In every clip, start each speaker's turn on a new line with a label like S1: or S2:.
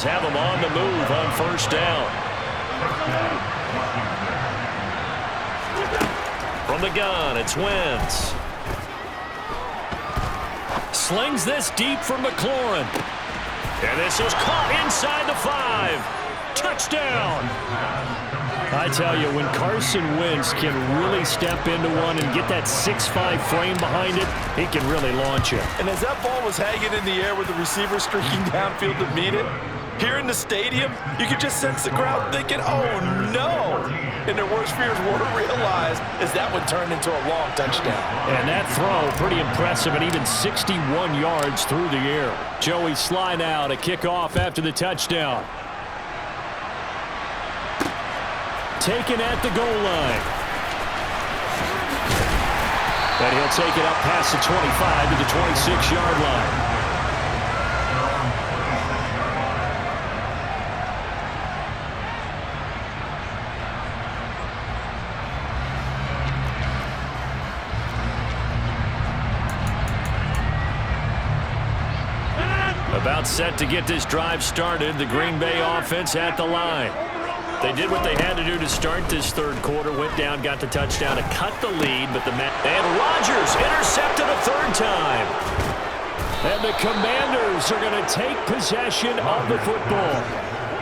S1: Have them on the move on first down. From the gun, it's Wentz. Slings this deep for McLaurin. And this is caught inside the 5. Touchdown. I tell you, when Carson Wentz can really step into one and get that 6'5" frame behind it, it can really launch you.
S2: And as that ball was hanging in the air with the receiver streaking downfield to meet it, here in the stadium, you could just sense the crowd thinking, oh, no. And their worst fears were realized as that one turned into a long touchdown.
S1: And that throw, pretty impressive, at even 61 yards through the air. Joey Sly now to kick off after the touchdown. Taken at the goal line. And he'll take it up past the 25 to the 26-yard line. About set to get this drive started. The Green Bay offense at the line. They did what they had to do to start this third quarter. Went down, got the touchdown to cut the lead. But and Rodgers intercepted a third time. And the Commanders are going to take possession of the football.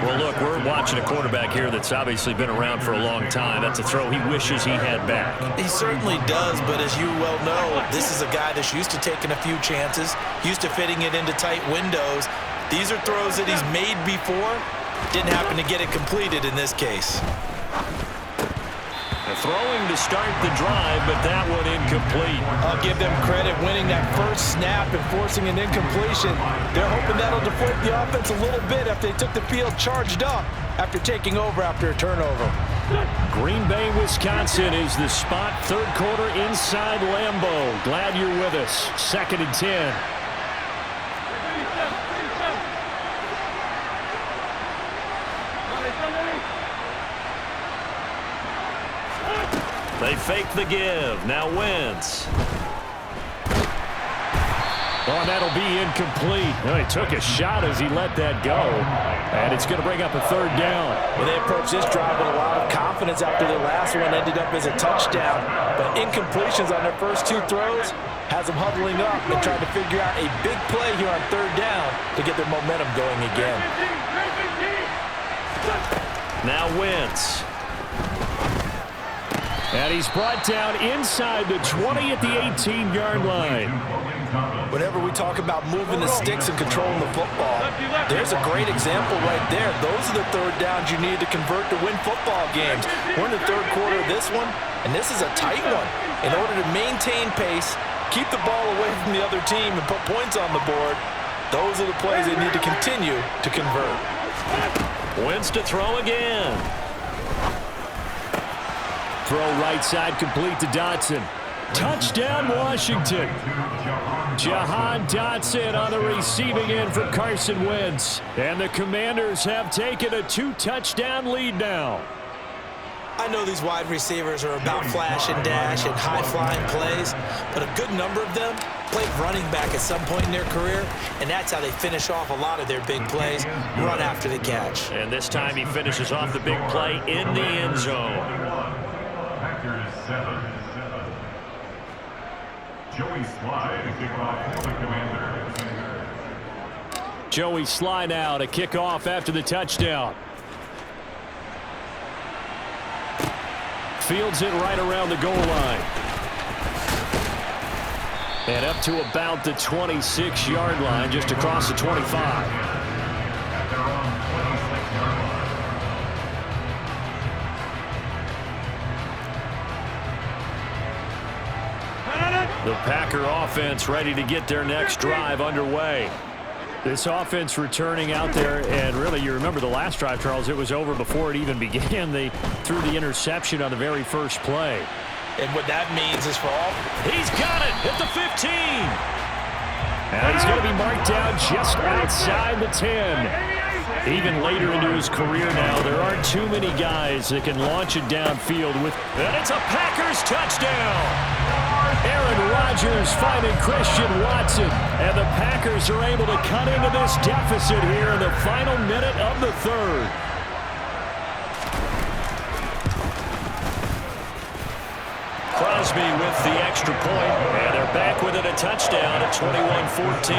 S1: Well, look, we're watching a quarterback here that's obviously been around for a long time. That's a throw he wishes he had back.
S2: He certainly does, but as you well know, this is a guy that's used to taking a few chances, used to fitting it into tight windows. These are throws that he's made before. Didn't happen to get it completed in this case.
S1: Throwing to start the drive, but that one incomplete.
S2: I'll give them credit winning that first snap and forcing an incompletion. They're hoping that'll deflate the offense a little bit after they took the field charged up after taking over after a turnover.
S1: Green Bay, Wisconsin is the spot. Third quarter inside Lambeau. Glad you're with us. 2nd and 10. They fake the give. Now Wentz. Oh, that'll be incomplete. Well, he took a shot as he let that go. And it's going to bring up a third down.
S2: Well, they approached this drive with a lot of confidence after their last one ended up as a touchdown. But incompletions on their first 2 throws has them huddling up and trying to figure out a big play here on third down to get their momentum going again.
S1: Now Wentz. And he's brought down inside the 20 at the 18-yard line.
S2: Whenever we talk about moving the sticks and controlling the football, there's a great example right there. Those are the third downs you need to convert to win football games. We're in the third quarter of this one, and this is a tight one. In order to maintain pace, keep the ball away from the other team, and put points on the board, those are the plays they need to continue to convert.
S1: Wentz to throw again. Throw right side complete to Dotson. Touchdown, Washington. Jahan Dotson on the receiving end for Carson Wentz. And the Commanders have taken a 2-touchdown lead now.
S2: I know these wide receivers are about flash and dash and high-flying plays, but a good number of them played running back at some point in their career, and that's how they finish off a lot of their big plays, run after the catch.
S1: And this time he finishes off the big play in the end zone.
S3: Joey Sly to kick off for the Commanders.
S1: Joey Sly now to kick off after the touchdown. Fields it right around the goal line. And up to about the 26-yard line, just across the 25. The Packer offense ready to get their next drive underway. This offense returning out there, and really, you remember the last drive, Charles, it was over before it even began. They threw the interception on the very first play.
S2: And what that means is for all...
S1: He's got it at the 15. And he's going to be marked down just outside the 10. Even later into his career now, there aren't too many guys that can launch it downfield with... And it's a Packers touchdown. Aaron Rodgers finding Christian Watson. And the Packers are able to cut into this deficit here in the final minute of the third. Crosby with the extra point, and they're back within a touchdown at 21-14.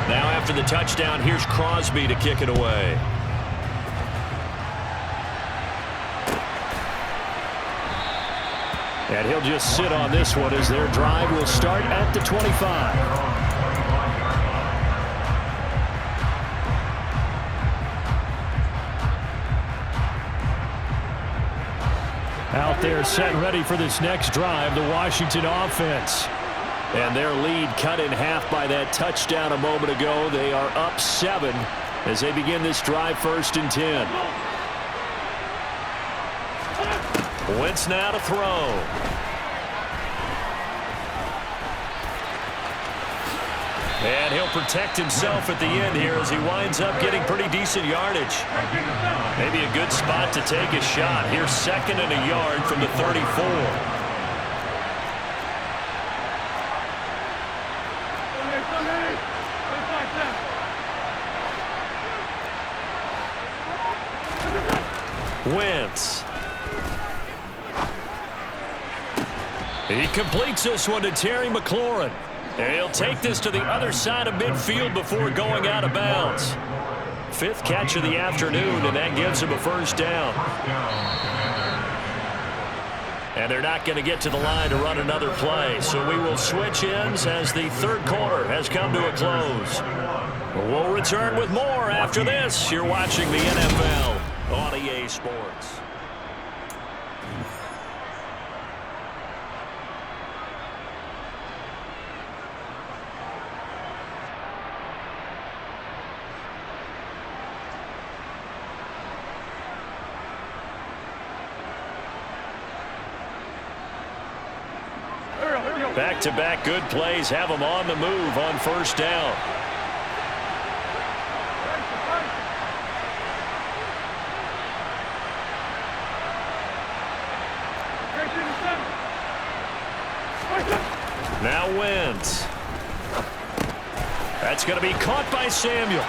S1: Now after the touchdown, here's Crosby to kick it away. And he'll just sit on this one as their drive will start at the 25. Out there set and ready for this next drive, the Washington offense. And their lead cut in half by that touchdown a moment ago. They are up 7 as they begin this drive 1st and 10. Wentz now to throw. And he'll protect himself at the end here as he winds up getting pretty decent yardage. Maybe a good spot to take a shot. Here's 2nd and a yard from the 34. Wentz. He completes this one to Terry McLaurin. And he'll take this to the other side of midfield before going out of bounds. 5th catch of the afternoon, and that gives him a 1st down. And they're not going to get to the line to run another play, so we will switch ends as the 3rd quarter has come to a close. We'll return with more after this. You're watching the NFL on EA Sports. Back-to-back good plays have them on the move on 1st down. Now Wentz. That's going to be caught by Samuel.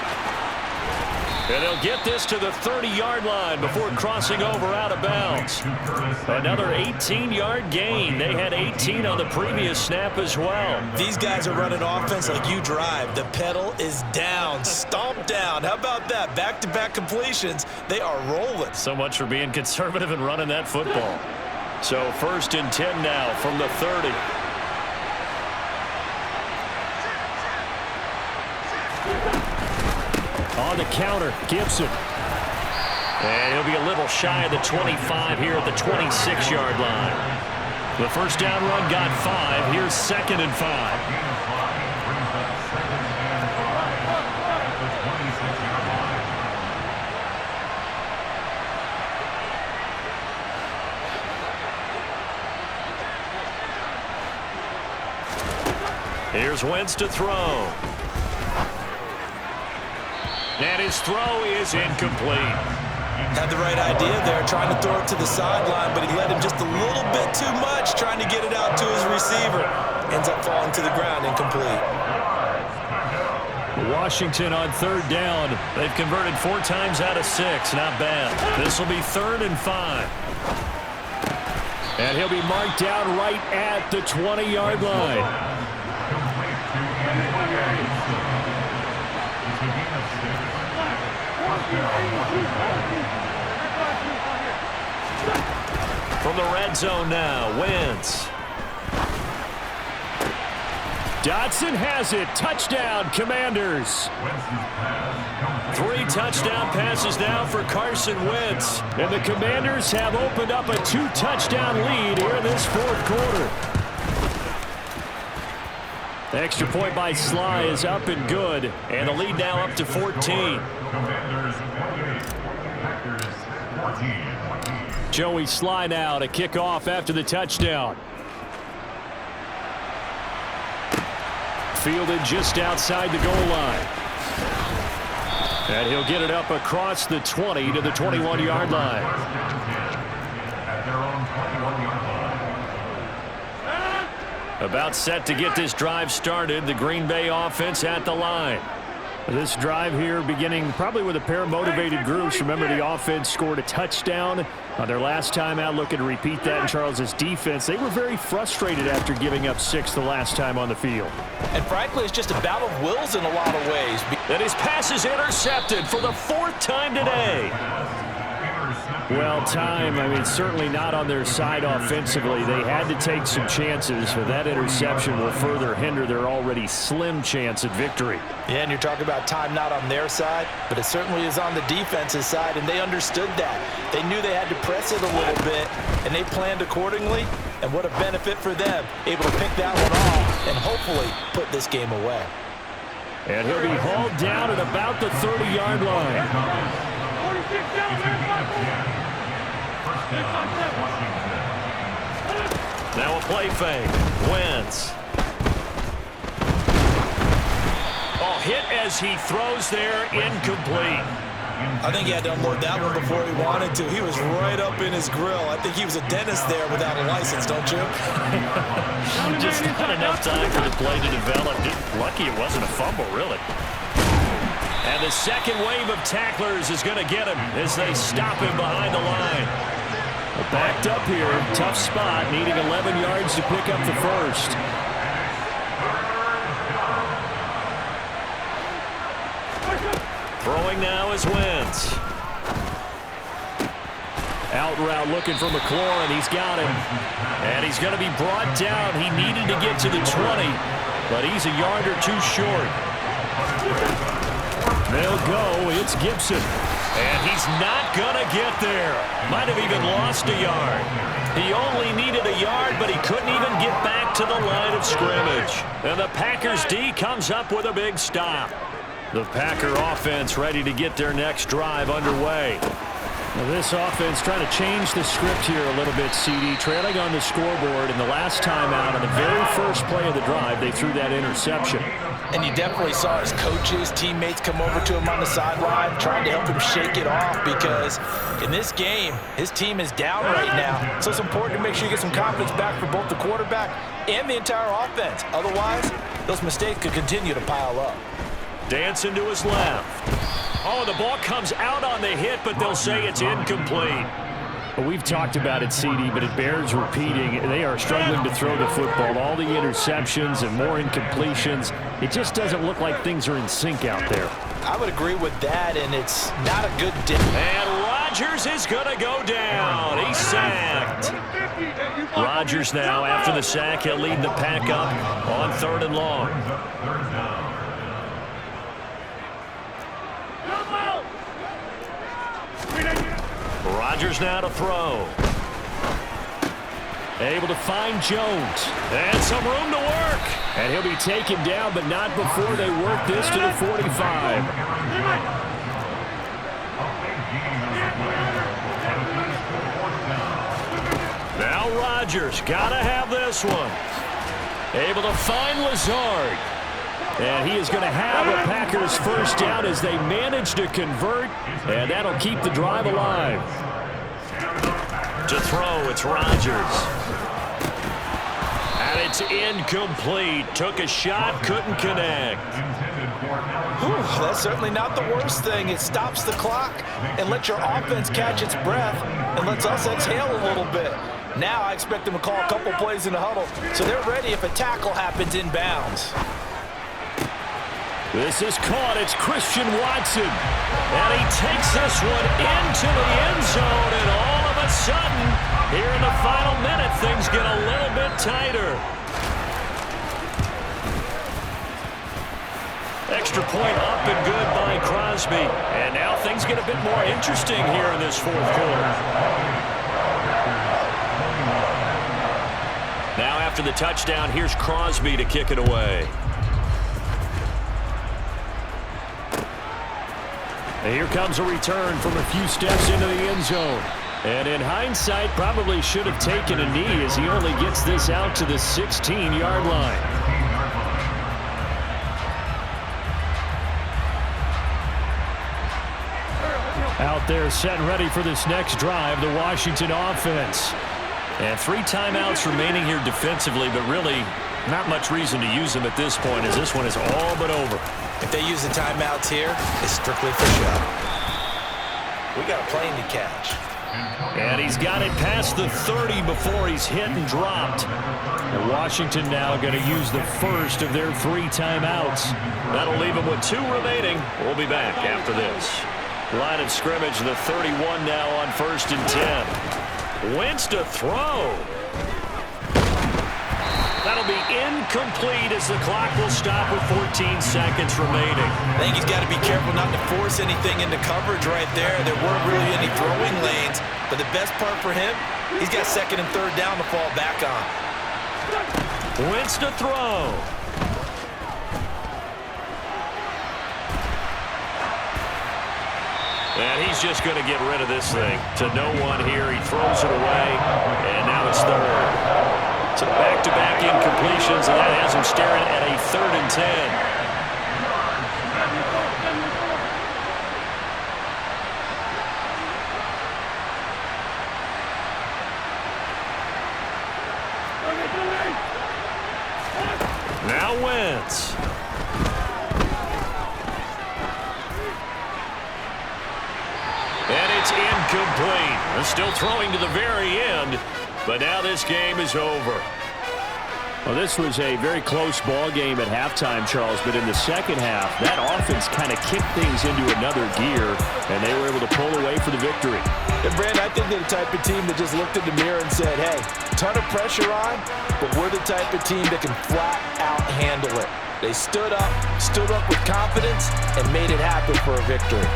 S1: And they'll get this to the 30-yard line before crossing over out of bounds. Another 18-yard gain. They had 18 on the previous snap as well.
S2: These guys are running offense like you drive. The pedal is down, stomped down. How about that? Back-to-back completions. They are rolling.
S1: So much for being conservative and running that football. So 1st and 10 now from the 30. On the counter, Gibson. And he'll be a little shy of the 25 here at the 26-yard line. The 1st down run got 5. Here's 2nd and 5. Here's Wentz to throw. And his throw is incomplete.
S2: Had the right idea there, trying to throw it to the sideline, but he let him just a little bit too much, trying to get it out to his receiver. Ends up falling to the ground, incomplete.
S1: Washington on 3rd down. They've converted 4 times out of 6. Not bad. This will be 3rd and 5. And he'll be marked down right at the 20-yard line. From the red zone now, Wentz. Dotson has it. Touchdown, Commanders. 3 touchdown passes now for Carson Wentz. And the Commanders have opened up a 2-touchdown lead here in this 4th quarter. The extra point by Sly is up and good. And the lead now up to 14.
S3: Commanders 28, Packers 14.
S1: Joey Sly now to kick off after the touchdown. Fielded just outside the goal line. And he'll get it up across the 20 to the 21-yard line.
S3: At their own 21-yard line.
S1: About set to get this drive started. The Green Bay offense at the line. This drive here beginning probably with a pair of motivated groups. Remember, the offense scored a touchdown on their last time out, looking to repeat that in Charles's defense. They were very frustrated after giving up 6 the last time on the field.
S2: And frankly, it's just a battle of wills in a lot of ways.
S1: And his pass is intercepted for the 4th time today. Well, certainly not on their side offensively. They had to take some chances, but that interception will further hinder their already slim chance at victory.
S2: Yeah, and you're talking about time not on their side, but it certainly is on the defense's side, and they understood that. They knew they had to press it a little bit, and they planned accordingly, and what a benefit for them, able to pick that one off and hopefully put this game away.
S1: And he'll be hauled down at about the 30-yard line. Now a play fake. Wentz. Oh, hit as he throws there, incomplete.
S2: I think he had to unload that one before he wanted to. He was right up in his grill. I think he was a dentist there without a license, don't you?
S1: Just not enough time for the play to develop. Lucky it wasn't a fumble, really. And the second wave of tacklers is going to get him as they stop him behind the line. Backed up here, tough spot, needing 11 yards to pick up the first. Throwing now is Wentz. Out route looking for McLaurin. He's got him. And he's going to be brought down. He needed to get to the 20, but he's a yard or two short. They'll go. It's Gibson. And he's not going to get there. Might have even lost a yard. He only needed a yard, but he couldn't even get back to the line of scrimmage. And the Packers D comes up with a big stop. The Packer offense ready to get their next drive underway. Now this offense trying to change the script here a little bit, CD. Trailing on the scoreboard, and the last time out, on the very first play of the drive, they threw that interception.
S2: And you definitely saw his coaches, teammates come over to him on the sideline, trying to help him shake it off, because in this game, his team is down right now. So it's important to make sure you get some confidence back for both the quarterback and the entire offense. Otherwise, those mistakes could continue to pile up.
S1: Dancing to his left. Oh, the ball comes out on the hit, but they'll say it's incomplete. Well, we've talked about it, CD, but it bears repeating. They are struggling to throw the football. All the interceptions and more incompletions. It just doesn't look like things are in sync out there.
S2: I would agree with that, and it's not a good day.
S1: And Rodgers is going to go down. He's sacked. Rodgers now, after the sack, he'll lead the pack up on 3rd and long. Rodgers now to throw. Able to find Jones. And some room to work. And he'll be taken down, but not before they work this to the 45. Now Rodgers got to have this one. Able to find Lazard. And he is going to have a Packers first down as they manage to convert, and that'll keep the drive alive. To throw, it's Rodgers. And it's incomplete. Took a shot, couldn't connect.
S2: Whew, that's certainly not the worst thing. It stops the clock and lets your offense catch its breath and lets us exhale a little bit. Now I expect them to call a couple plays in the huddle, so they're ready if a tackle happens inbounds.
S1: This is caught. It's Christian Watson. And he takes this one into the end zone. And all of a sudden, here in the final minute, things get a little bit tighter. Extra point up and good by Crosby. And now things get a bit more interesting here in this 4th quarter. Now after the touchdown, here's Crosby to kick it away. And here comes a return from a few steps into the end zone. And in hindsight, probably should have taken a knee as he only gets this out to the 16-yard line. Out there set and ready for this next drive, the Washington offense. And 3 timeouts remaining here defensively, but really not much reason to use them at this point as this one is all but over.
S2: If they use the timeouts here, it's strictly for show. We got a plane to catch.
S1: And he's got it past the 30 before he's hit and dropped. And Washington now going to use the first of their 3 timeouts. That'll leave him with 2 remaining. We'll be back after this. Line of scrimmage, the 31 now on 1st and 10. Wentz to throw. That'll be incomplete as the clock will stop with 14 seconds remaining.
S2: I think he's got to be careful not to force anything into coverage right there. There weren't really any throwing lanes, but the best part for him, he's got 2nd and 3rd down to fall back on.
S1: Wentz to throw. And he's just going to get rid of this thing to no one here. He throws it away, and now it's 3rd. So back-to-back incompletions, and that has him staring at a 3rd and 10. Now Wentz. And it's incomplete. They're still throwing to the very end, but now this game is over. Well, this was a very close ball game at halftime, Charles, but in the second half, that offense kind of kicked things into another gear, and they were able to pull away for the victory.
S2: And, Brand, I think they're the type of team that just looked in the mirror and said, hey, ton of pressure on, but we're the type of team that can flat out handle it. They stood up with confidence, and made it happen for a victory.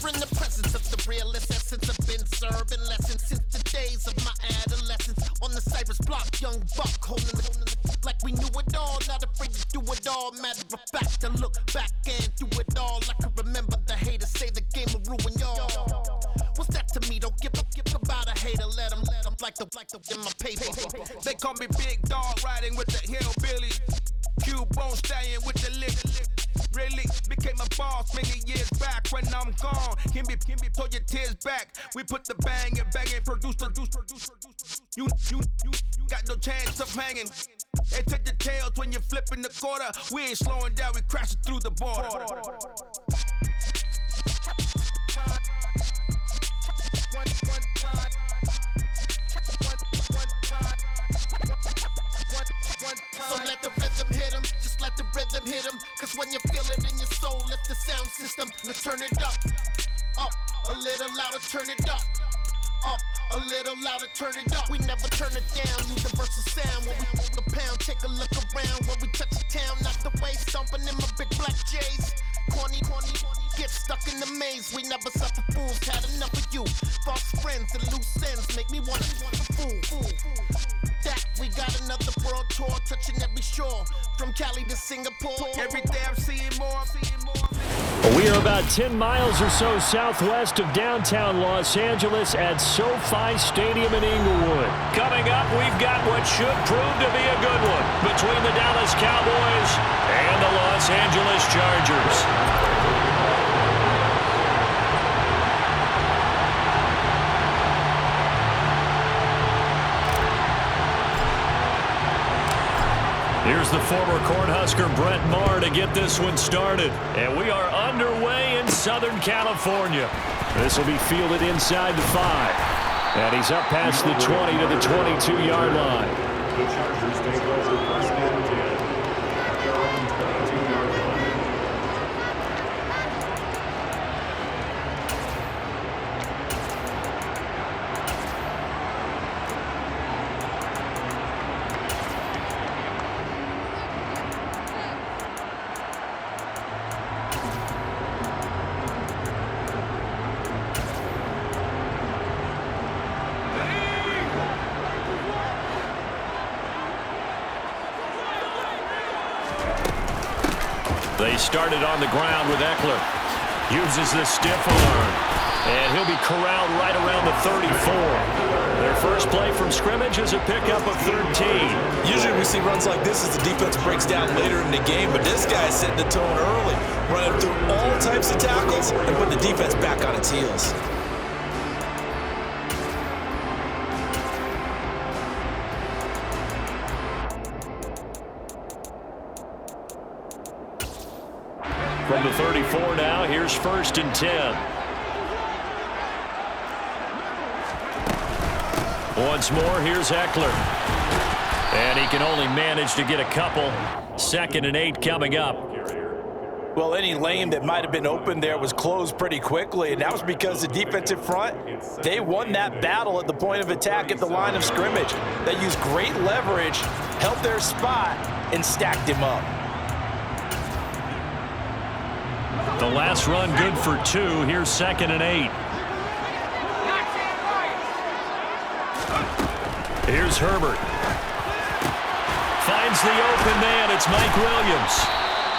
S4: in the presence of the realest essence. I've been serving lessons since the days of my adolescence. On the Cypress block, young buck holding the like we knew it all. Not afraid to do it all. Matter of fact, to look back and do it all. I can remember the haters say the game will ruin y'all. What's that to me? Don't give about a hater. Let them like the in my paper.
S5: They call me Big Dog, riding with the hillbilly. Cubone staying with the lick. Really became a boss many years back. When I'm gone, can be pull your tears back. We put the bang and produce. You got no chance of hanging. They take the tails when you're flipping the quarter. We ain't slowing down, we crashing through the border.
S4: So let the rhythm hit him, just let the rhythm hit him. Cause when you feel it in your soul, lift the sound system. Let's turn it up, a little louder, turn it up, a little louder, turn it up. We never turn it down, universal sound. When we move the pound, take a look around. When we touch the town, not the way, stomping in my big black J's. Corny, get stuck in the maze. We never suffer fools, had enough of you. False friends and loose ends make me want to fool. That we got another world tour, touching every shore, from Cali to Singapore.
S5: Every day I'm seeing more.
S1: We are about 10 miles or so southwest of downtown Los Angeles at SoFi Stadium in Inglewood. Coming up, we've got what should prove to be a good one between the Dallas Cowboys and the Los Angeles Chargers. Here's the former Cornhusker Brett Maher to get this one started. And we are underway in Southern California. This will be fielded inside the 5. And he's up past the 20 to the 22-yard line.
S3: The Chargers take over first and 10 at their own 22-yard line.
S1: They started on the ground with Eckler. Uses the stiff arm. And he'll be corralled right around the 34. Their first play from scrimmage is a pickup of 13.
S2: Usually we see runs like this as the defense breaks down later in the game, but this guy's setting the tone early, running through all types of tackles and putting the defense back on its heels.
S1: From the 34 now, here's first and 10. Once more, here's Eckler. And he can only manage to get a couple. 2nd and 8 coming up.
S2: Well, any lane that might have been open there was closed pretty quickly, and that was because the defensive front, they won that battle at the point of attack at the line of scrimmage. They used great leverage, held their spot, and stacked him up.
S1: The last run good for 2. Here's 2nd and 8. Here's Herbert. Finds the open man. It's Mike Williams.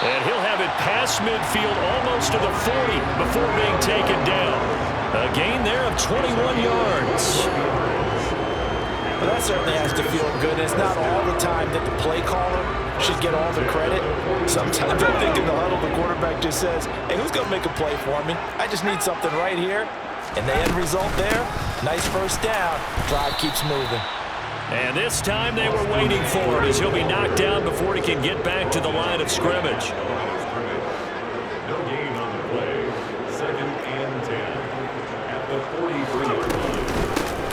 S1: And he'll have it past midfield almost to the 40 before being taken down. A gain there of 21 yards.
S2: Well, that certainly has to feel good. It's not all the time that the play caller should get all the credit. Sometimes I think in the huddle, the quarterback just says, hey, who's going to make a play for me? I just need something right here. And the end result there, nice first down. Drive keeps moving.
S1: And this time they were waiting for it as he'll be knocked down before he can get back to the line of scrimmage.
S3: No gain on the play. 2nd and 10 at the 43-yard line.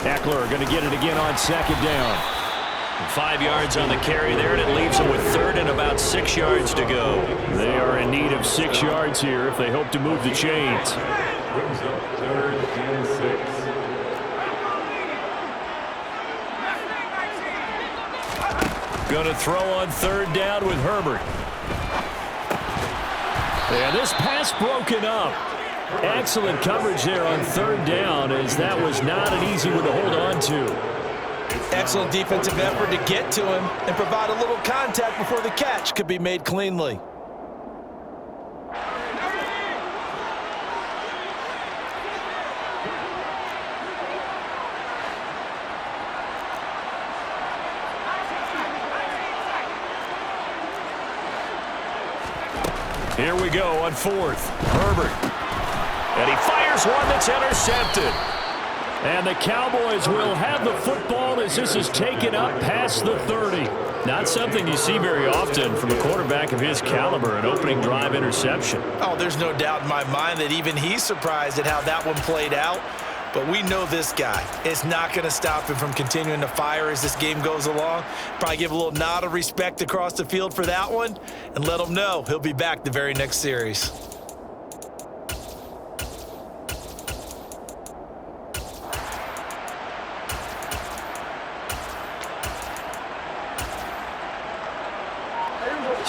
S1: Eckler going to get it again on 2nd down. 5 yards on the carry there, and it leaves them with 3rd and about 6 yards to go. They are in need of 6 yards here if they hope to move the chains.
S3: Brings up 3rd and 6.
S1: Going to throw on 3rd down with Herbert. And this pass broken up. Excellent coverage there on third down, as that was not an easy one to hold on to.
S2: Excellent defensive effort to get to him and provide a little contact before the catch could be made cleanly.
S1: Here we go on fourth. Herbert. And he fires one that's intercepted. And the Cowboys will have the football as this is taken up past the 30. Not something you see very often from a quarterback of his caliber, an opening drive interception.
S2: Oh, there's no doubt in my mind that even he's surprised at how that one played out. But we know this guy is not going to stop him from continuing to fire as this game goes along. Probably give a little nod of respect across the field for that one and let him know he'll be back the very next series.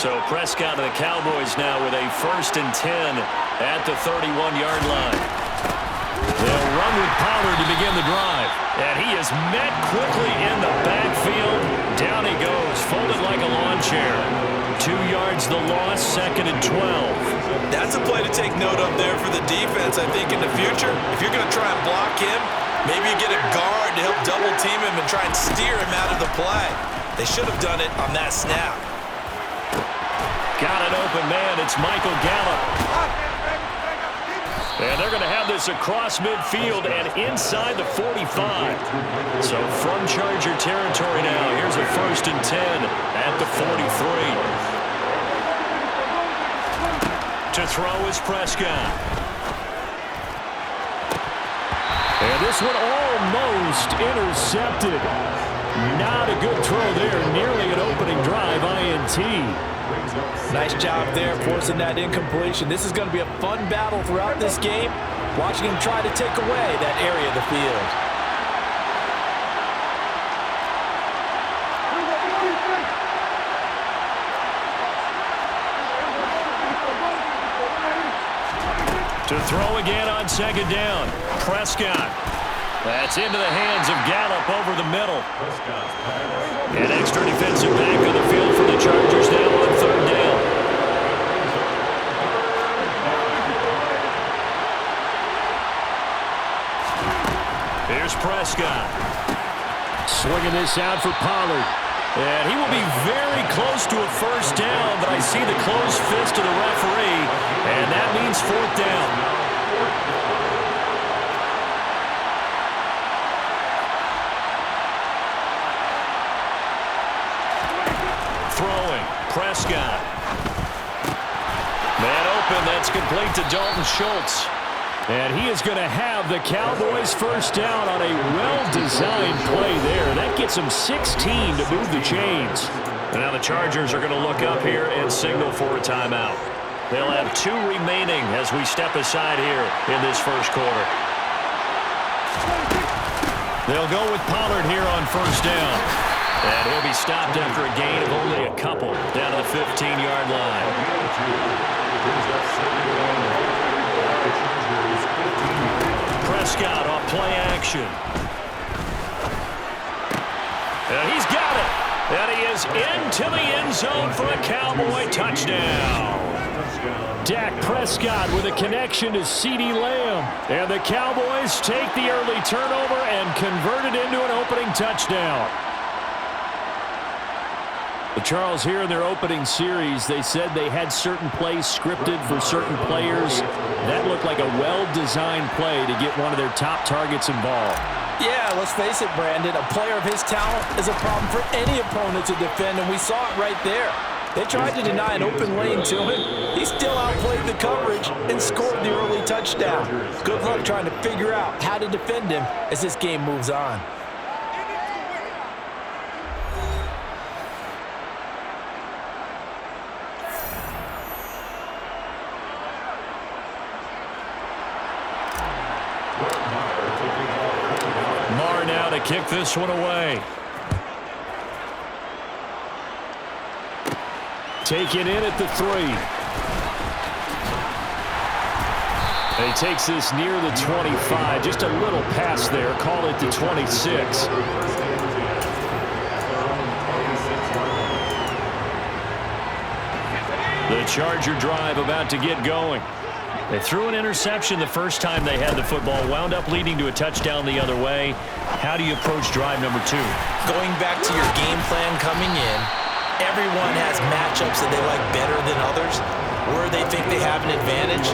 S1: So Prescott of the Cowboys now with a 1st and 10 at the 31-yard line. They'll run with Pollard to begin the drive. And he is met quickly in the backfield. Down he goes, folded like a lawn chair. 2 yards the loss, 2nd and 12.
S2: That's a play to take note of there for the defense, I think, in the future. If you're going to try and block him, maybe you get a guard to help double team him and try and steer him out of the play. They should have done it on that snap.
S1: Got an open man. It's Michael Gallup. And they're going to have this across midfield and inside the 45. So from Charger territory now, here's a 1st and 10 at the 43. To throw is Prescott. And this one almost intercepted. Not a good throw there. Nearly an opening drive INT.
S2: Nice job there forcing that incompletion. This is going to be a fun battle throughout this game, watching him try to take away that area of the field.
S1: To throw again on 2nd down. Prescott. That's into the hands of Gallup over the middle. An extra defensive back on the field for the Chargers now on 3rd down. Here's Prescott. Swinging this out for Pollard. And he will be very close to a 1st down, but I see the closed fist of the referee, and that means 4th down. Throwing, Prescott. Man open, that's complete to Dalton Schultz. And he is going to have the Cowboys 1st down on a well-designed play there. That gets him 16 to move the chains. And now the Chargers are going to look up here and signal for a timeout. They'll have 2 remaining as we step aside here in this 1st quarter. They'll go with Pollard here on 1st down. And he'll be stopped after a gain of only a couple down to the 15-yard line. Prescott off play action. And he's got it. And he is into the end zone for a Cowboy touchdown. Dak Prescott with a connection to CeeDee Lamb. And the Cowboys take the early turnover and convert it into an opening touchdown. Charles, here in their opening series, they said they had certain plays scripted for certain players. That looked like a well-designed play to get one of their top targets involved.
S2: Yeah, let's face it, Brandon. A player of his talent is a problem for any opponent to defend, and we saw it right there. They tried to deny an open lane to him. He still outplayed the coverage and scored the early touchdown. Good luck trying to figure out how to defend him as this game moves on.
S1: Now to kick this one away. Taken in at the 3. And he takes this near the 25. Just a little pass there. Call it the 26. The Charger drive about to get going. They threw an interception the first time they had the football, wound up leading to a touchdown the other way. How do you approach drive number 2?
S2: Going back to your game plan coming in, everyone has matchups that they like better than others. Where they think they have an advantage,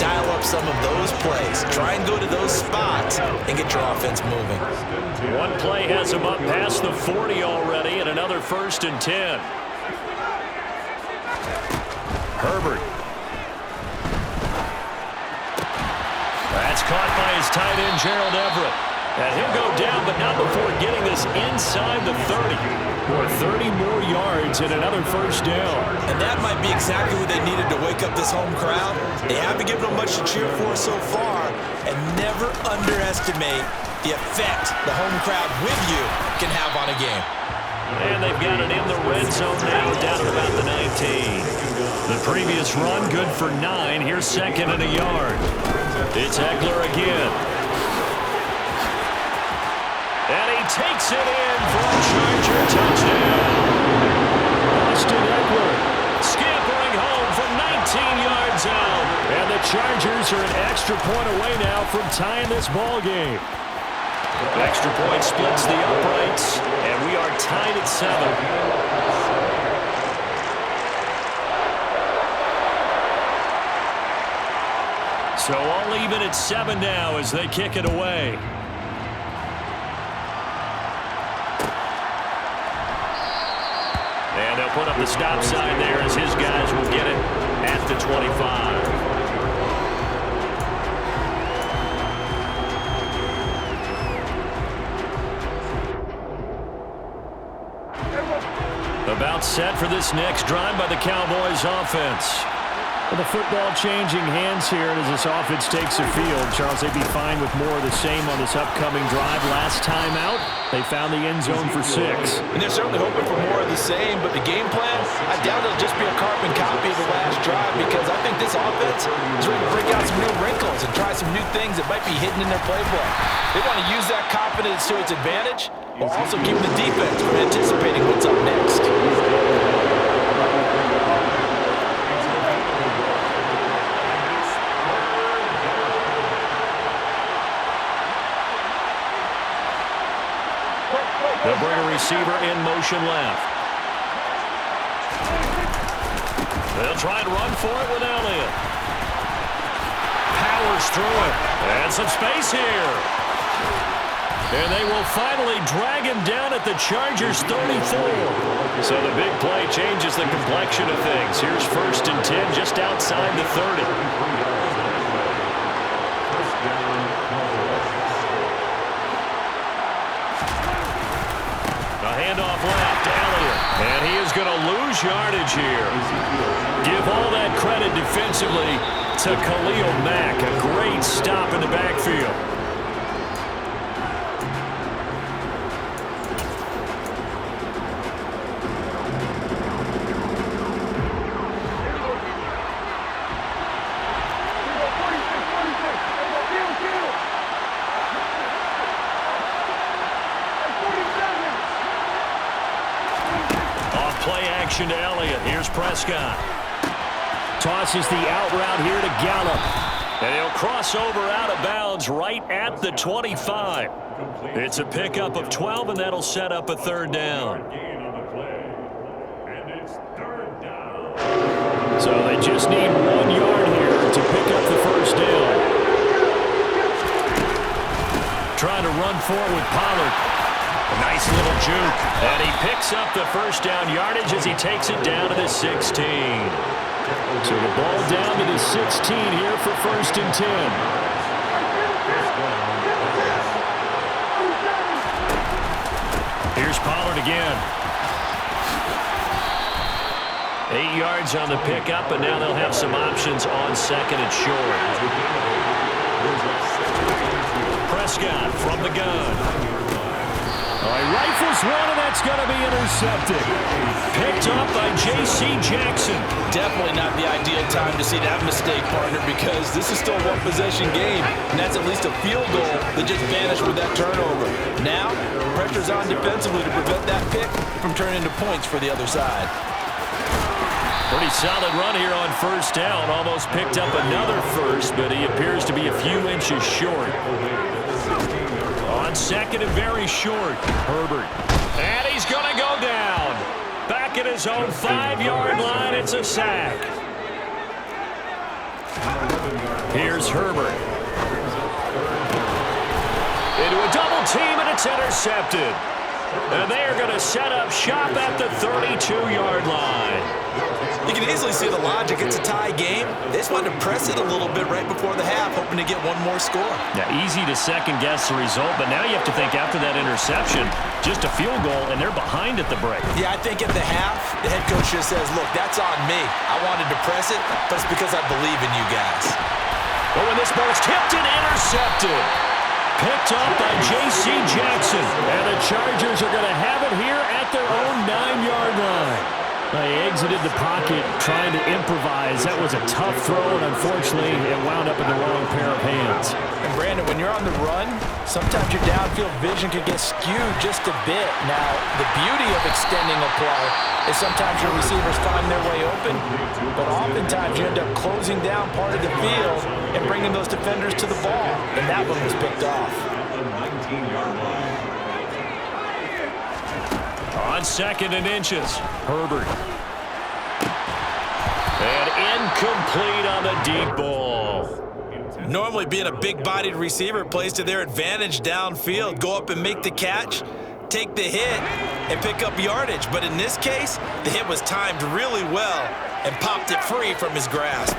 S2: dial up some of those plays. Try and go to those spots and get your offense moving.
S1: One play has them up past the 40 already, and another 1st and 10. Herbert. That's caught by his tight end, Gerald Everett. And he'll go down, but not before getting this inside the 30. Or 30 more yards and another 1st down.
S2: And that might be exactly what they needed to wake up this home crowd. They haven't given them much to cheer for so far. And never underestimate the effect the home crowd with you can have on a game.
S1: And they've got it in the red zone now, down at about the 19. The previous run, good for 9. Here's 2nd and a yard. It's Eckler again. And he takes it in for a Charger touchdown. Austin Eckler scampering home from 19 yards out. And the Chargers are an extra point away now from tying this ball game. Extra point splits the uprights, and we are tied at 7. So all even at 7 now as they kick it away. And they'll put up the stop sign there as his guys will get it at the 25. About set for this next drive by the Cowboys offense. Well, the football changing hands here, and as this offense takes the field, Charles, they'd be fine with more of the same on this upcoming drive. Last time out, they found the end zone for 6.
S2: And they're certainly hoping for more of the same, but the game plan, I doubt it'll just be a carbon copy of the last drive, because I think this offense is ready to break out some new wrinkles and try some new things that might be hidden in their playbook. They want to use that confidence to its advantage, while also keeping the defense from anticipating what's up next.
S1: They'll bring a receiver in motion left. They'll try and run for it with Elliott. Powers through it. And some space here. And they will finally drag him down at the Chargers' 34. So the big play changes the complexion of things. Here's 1st and 10 just outside the 30. A handoff left to Elliott. And he is going to lose yardage here. Give all that credit defensively to Khalil Mack. A great stop in the backfield. Play action to Elliott. Here's Prescott. Tosses the out route here to Gallup. And he'll cross over out of bounds right at the 25. It's a pickup of 12, and that'll set up a 3rd down. So they just need 1 yard here to pick up the 1st down. Trying to run forward with Pollard. A nice little juke. And he picks up the 1st down yardage as he takes it down to the 16. So the ball down to the 16 here for 1st and 10. Here's Pollard again. 8 yards on the pickup, and now they'll have some options on 2nd and short. Prescott from the gun. He rifles one, and that's going to be intercepted. Picked up by J.C. Jackson.
S2: Definitely not the ideal time to see that mistake, partner, because this is still a one-possession game, and that's at least a field goal that just vanished with that turnover. Now, pressure's on defensively to prevent that pick from turning into points for the other side.
S1: Pretty solid run here on first down. Almost picked up another first, but he appears to be a few inches short. On second and very short, Herbert. And he's going to go down. Back at his own 5-yard line, it's a sack. Here's Herbert. Into a double team, and it's intercepted. And they are going to set up shop at the 32-yard line.
S2: You can easily see the logic. It's a tie game. They just wanted to press it a little bit right before the half, hoping to get one more score.
S1: Yeah, easy to second-guess the result, but now you have to think after that interception, just a field goal, and they're behind at the break.
S2: Yeah, I think at the half, the head coach just says, look, that's on me. I wanted to press it, but it's because I believe in you guys.
S1: Oh, and this ball is tipped and intercepted. Picked up by J.C. Jackson. And the Chargers are going to have it here at their own 9-yard line. They exited the pocket trying to improvise. That was a tough throw, and unfortunately, it wound up in the wrong pair of hands.
S2: And Brandon, when you're on the run, sometimes your downfield vision could get skewed just a bit. Now, the beauty of extending a play is sometimes your receivers find their way open, but oftentimes you end up closing down part of the field and bringing those defenders to the ball. And that one was picked off.
S1: On second and inches, Herbert. And incomplete on the deep ball.
S2: Normally being a big-bodied receiver plays to their advantage downfield. Go up and make the catch, take the hit, and pick up yardage. But in this case, the hit was timed really well and popped it free from his grasp.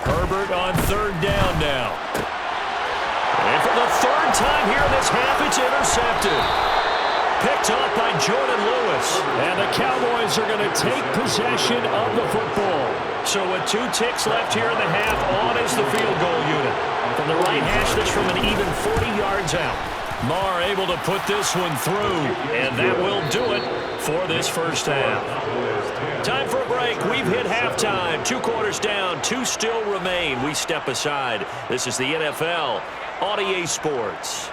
S1: Herbert on third down now. And for the third time here in this half, it's intercepted. Picked up by Jordan Lewis. And the Cowboys are going to take possession of the football. So with 2 ticks left here in the half, on is the field goal unit. From the right hash, this from an even 40 yards out. Marr able to put this one through. And that will do it for this first half. Time for a break. We've hit halftime. 2 quarters down. 2 still remain. We step aside. This is the NFL on EA Sports.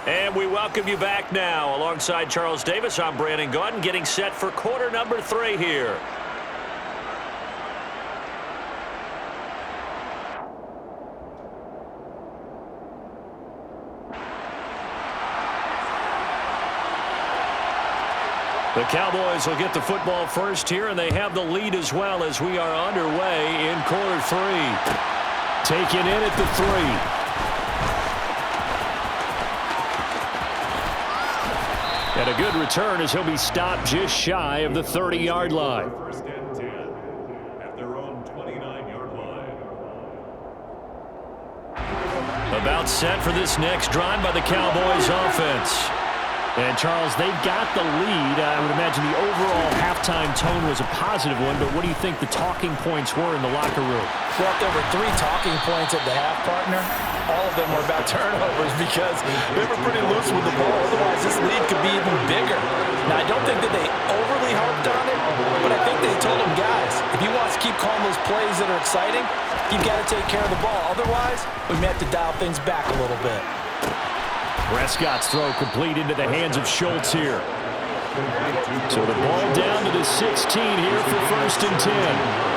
S1: And we welcome you back now. Alongside Charles Davis, I'm Brandon Gaudin, getting set for quarter number 3 here. The Cowboys will get the football first here, and they have the lead as well as we are underway in quarter 3. Taken in at the 3. And a good return as he'll be stopped just shy of the 30-yard line.
S3: First and 10 at their own 29-yard line.
S1: About set for this next drive by the Cowboys offense. And, Charles, they've got the lead. I would imagine the overall halftime tone was a positive one, but what do you think the talking points were in the locker room?
S2: Well, there were 3 talking points at the half, partner. All of them were about turnovers because they were pretty loose with the ball. Otherwise, this lead could be even bigger. Now, I don't think that they overly harped on it, but I think they told them, guys, if he wants to keep calling those plays that are exciting, you've got to take care of the ball. Otherwise, we may have to dial things back a little bit.
S1: Prescott's throw complete into the hands of Schultz here. So the ball down to the 16 here for first and 10.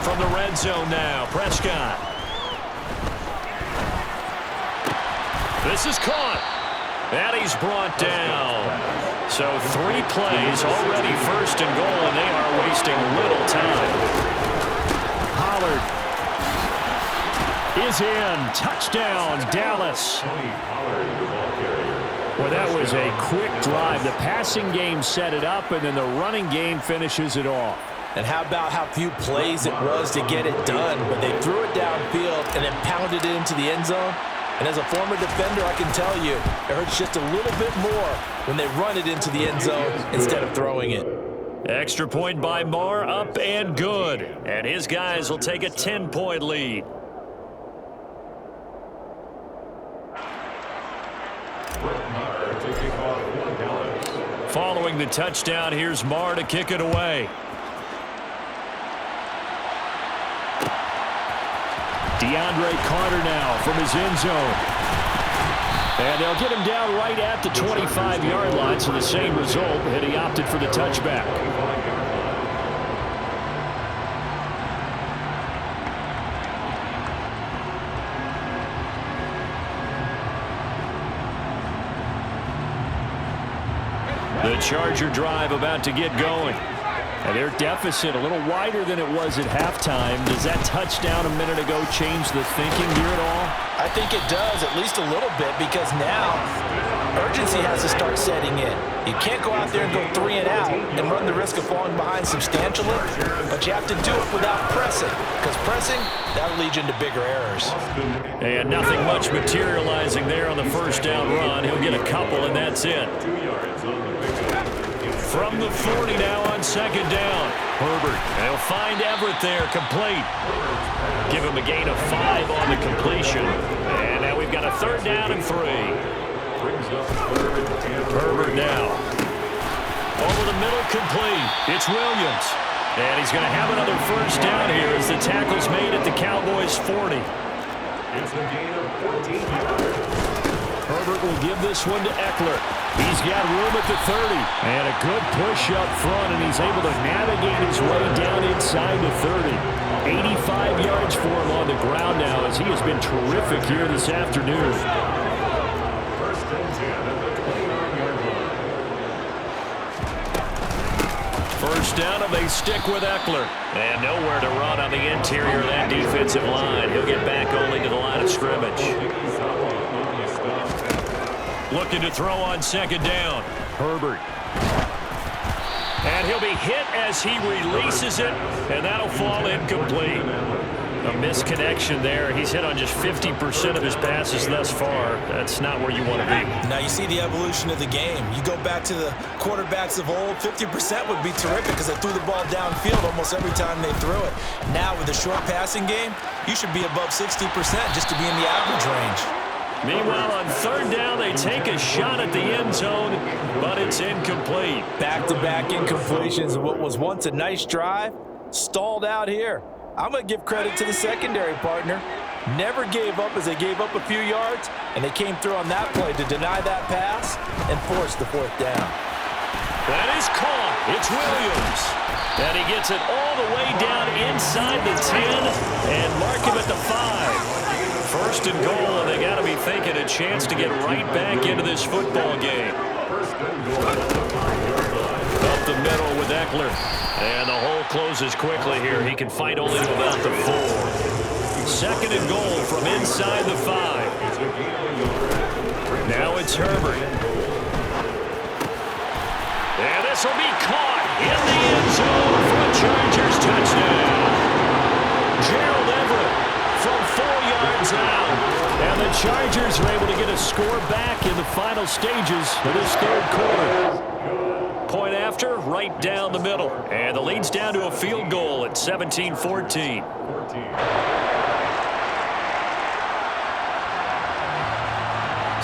S1: From the red zone now, Prescott. This is caught. And he's brought down. So 3 plays, already first and goal, and they are wasting little time. Pollard is in. Touchdown, Dallas. Well, that was a quick drive. The passing game set it up, and then the running game finishes it off.
S2: And how about how few plays it was to get it done, but they threw it downfield and then pounded it into the end zone. And as a former defender, I can tell you, it hurts just a little bit more when they run it into the end zone instead of throwing it.
S1: Extra point by Marr, up and good. And his guys will take a 10-point lead. Following the touchdown, here's Marr to kick it away. DeAndre Carter now from his end zone. And they'll get him down right at the 25-yard line, so the same result, and he opted for the touchback. The Charger drive about to get going. And their deficit a little wider than it was at halftime. Does that touchdown a minute ago change the thinking here at all?
S2: I think it does, at least a little bit, because now urgency has to start setting in. You can't go out there and go 3 and out and run the risk of falling behind substantially, but you have to do it without pressing, because pressing, that'll lead you into bigger errors.
S1: And nothing much materializing there on the first down run. He'll get a couple, and that's it. From the 40 now on second down. Herbert, they'll find Everett there, complete. Give him a gain of 5 on the completion. And now we've got a 3rd down and 3. Herbert now. Over the middle, complete. It's Williams. And he's going to have another first down here as the tackle's made at the Cowboys' 40.
S3: It's a gain of 14 yards.
S1: Herbert will give this one to Eckler. He's got room at the 30. And a good push up front, and he's able to navigate his way down inside the 30. 85 yards for him on the ground now, as he has been terrific here this afternoon.
S3: First and 10 at the 29-yard line.
S1: First down, and they stick with Eckler. And nowhere to run on the interior of that defensive line. He'll get back only to the line of scrimmage. Looking to throw on second down. Herbert. And he'll be hit as he releases it, and that'll fall incomplete. A misconnection there. He's hit on just 50% of his passes thus far. That's not where you want to be.
S2: Now you see the evolution of the game. You go back to the quarterbacks of old, 50% would be terrific because they threw the ball downfield almost every time they threw it. Now with the short passing game, you should be above 60% just to be in the average range.
S1: Meanwhile, on 3rd down, they take a shot at the end zone, but it's incomplete.
S2: Back-to-back incompletions of what was once a nice drive, stalled out here. I'm going to give credit to the secondary partner. Never gave up as they gave up a few yards, and they came through on that play to deny that pass and force the 4th down.
S1: That is caught. It's Williams. And he gets it all the way down inside the 10 and mark him at the 5. First and goal, and they got to be thinking a chance to get right back into this football game. Up the middle with Eckler. And the hole closes quickly here. He can fight only to about the 4. Second and goal from inside the 5. Now it's Herbert. And this will be caught in the end zone for a Chargers touchdown. Gerald Everett from 4 yards out. And the Chargers are able to get a score back in the final stages of this 3rd quarter. Point after, right down the middle. And the lead's down to a field goal at 17-14.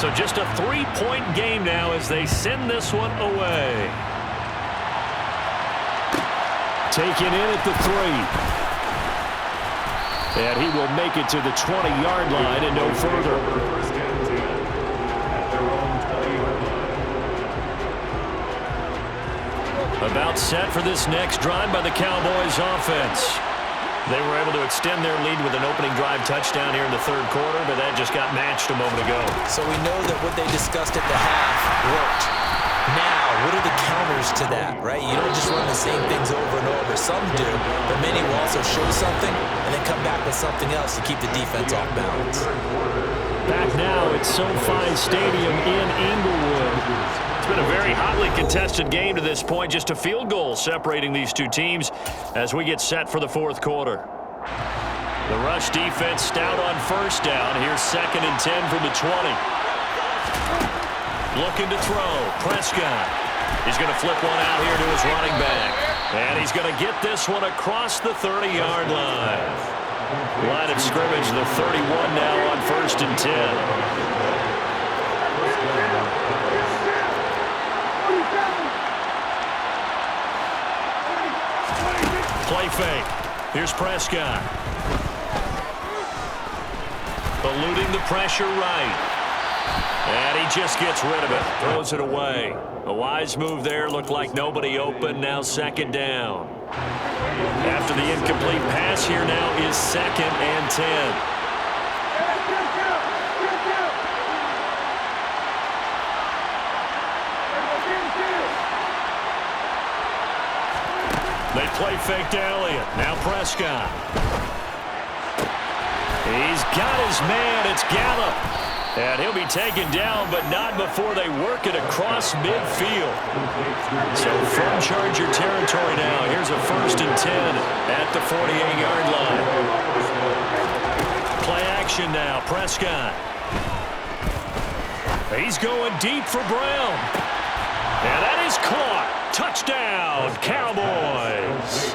S1: So just a 3-point game now as they send this one away. Taken in at the 3. And he will make it to the 20-yard line and no further. About set for this next drive by the Cowboys offense. They were able to extend their lead with an opening drive touchdown here in the third quarter, but that just got matched a moment ago.
S2: So we know that what they discussed at the half worked. Now, what are the counters to that, right? You don't just run the same things over and over. Some do, but many will also show something and then come back with something else to keep the defense off balance.
S1: Back now at SoFi Stadium in Inglewood. It's been a very hotly contested game to this point. Just a field goal separating these two teams as we get set for the fourth quarter. The rush defense stout on first down. Here's 2nd and 10 from the 20. Looking to throw. Prescott. He's going to flip one out here to his running back. And he's going to get this one across the 30-yard line. Line of scrimmage, the 31 now on 1st and 10. Play fake. Here's Prescott. Eluding the pressure right. And he just gets rid of it. Throws it away. A wise move there. Looked like nobody open. Now 2nd down. After the incomplete pass, here now is 2nd and 10. They play fake to Elliott. Now Prescott. He's got his man. It's Gallup. And he'll be taken down, but not before they work it across midfield. So from Charger territory now, here's a 1st and 10 at the 48-yard line. Play action now. Prescott. He's going deep for Brown. And that is caught. Touchdown, Cowboys.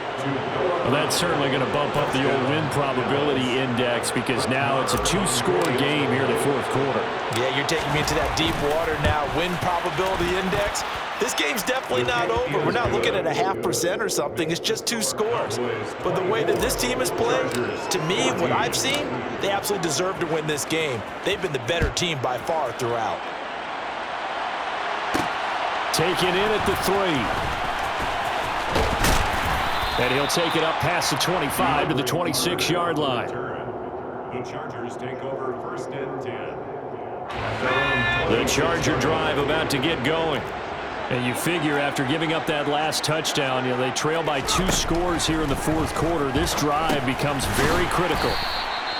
S1: Well, that's certainly going to bump up the old win probability index because now it's a 2-score game here in the fourth quarter.
S2: Yeah, you're taking me into that deep water now. Win probability index. This game's definitely not over. We're not looking at a 0.5% or something. It's just 2 scores. But the way that this team has played, to me, what I've seen, they absolutely deserve to win this game. They've been the better team by far throughout.
S1: Taken in at the 3. And he'll take it up past the 25 to the 26-yard line.
S3: The Chargers take over 1st and 10.
S1: The Charger drive about to get going. And you figure after giving up that last touchdown, they trail by 2 scores here in the fourth quarter. This drive becomes very critical.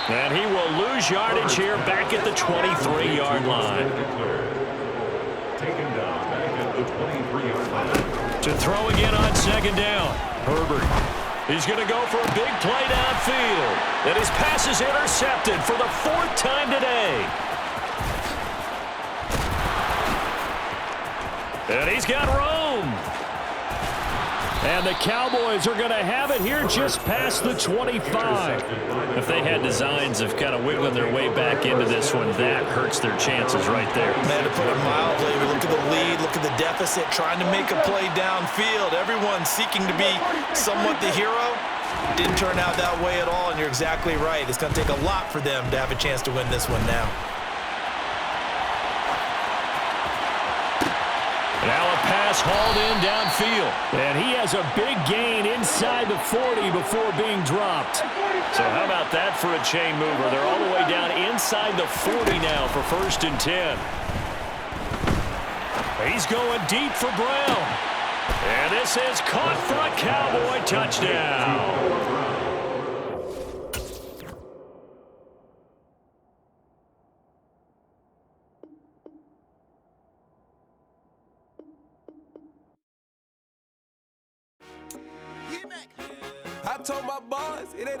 S1: And he will lose yardage here back at the 23-yard line.
S3: Taken down back at the 23-yard line.
S1: To throw again on 2nd down. Herbert. He's going to go for a big play downfield. And his pass is intercepted for the 4th time today. And he's got room. And the Cowboys are going to have it here just past the 25. If they had designs of kind of wiggling their way back into this one, that hurts their chances right there.
S2: Man, to put it mildly, look at the lead, look at the deficit, trying to make a play downfield. Everyone seeking to be somewhat the hero. Didn't turn out that way at all, and you're exactly right. It's going to take a lot for them to have a chance to win this one now.
S1: Now a pass hauled in downfield. And he has a big gain inside the 40 before being dropped. So how about that for a chain mover? They're all the way down inside the 40 now for 1st and 10. He's going deep for Brown. And this is caught for a Cowboy touchdown.
S5: I told my boys it ain't